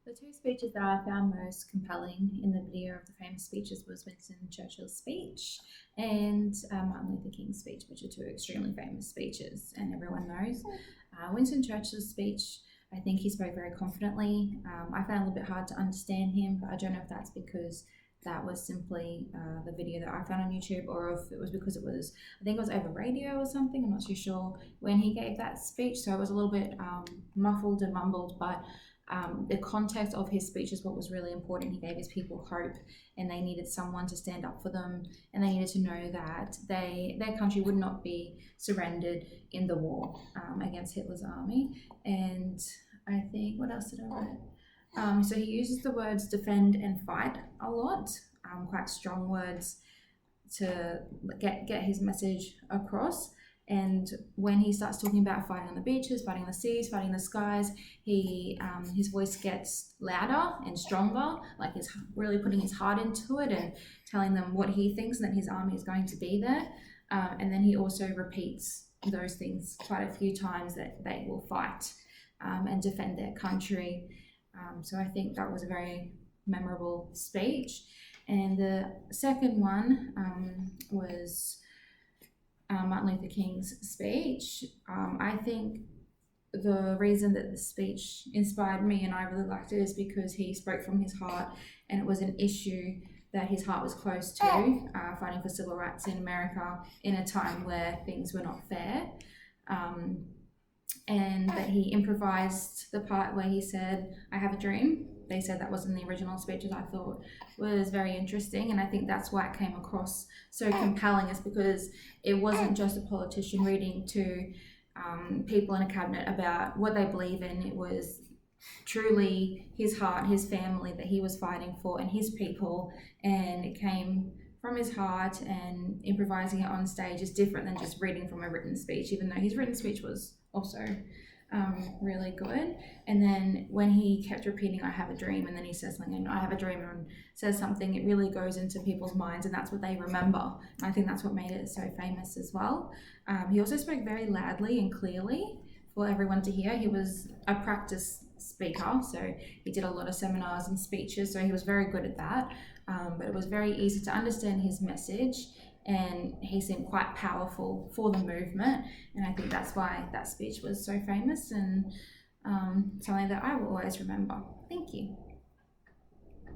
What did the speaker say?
The two speeches that I found most compelling in the video of the famous speeches was Winston Churchill's speech and Martin Luther King's speech, which are two extremely famous speeches, and everyone knows. Winston Churchill's speech, I think he spoke very confidently. I found it a little bit hard to understand him, but I don't know if that's because that was simply the video that I found on YouTube, or if it was because I think it was over radio or something. I'm not too sure when he gave that speech, so it was a little bit muffled and mumbled, but the context of his speech is what was really important. He gave his people hope, and they needed someone to stand up for them, and they needed to know that their country would not be surrendered in the war against Hitler's army. And I think, what else did I write? So he uses the words defend and fight a lot, quite strong words to get his message across. And when he starts talking about fighting on the beaches, fighting the seas, fighting the skies, his voice gets louder and stronger, like he's really putting his heart into it and telling them what he thinks and that his army is going to be there. And then he also repeats those things quite a few times, that they will fight and defend their country. So I think that was a very memorable speech. And the second one was Martin Luther King's speech. I think the reason that the speech inspired me and I really liked it is because he spoke from his heart, and it was an issue that his heart was close to, fighting for civil rights in America in a time where things were not fair. And that he improvised the part where he said, "I have a dream." They said that was in the original speeches. I thought was very interesting, and I think that's why it came across so compelling, is because it wasn't just a politician reading to people in a cabinet about what they believe in. It was truly his heart, his family that he was fighting for, and his people, and it came from his heart, and improvising it on stage is different than just reading from a written speech, even though his written speech was also really good. And then when he kept repeating, "I have a dream," and then he says something, and "I have a dream," and says something, it really goes into people's minds, and that's what they remember. And I think that's what made it so famous as well. He also spoke very loudly and clearly for everyone to hear. He was a practice speaker, so he did a lot of seminars and speeches, so he was very good at that. But it was very easy to understand his message, and he seemed quite powerful for the movement, and I think that's why that speech was so famous and something that I will always remember. Thank you.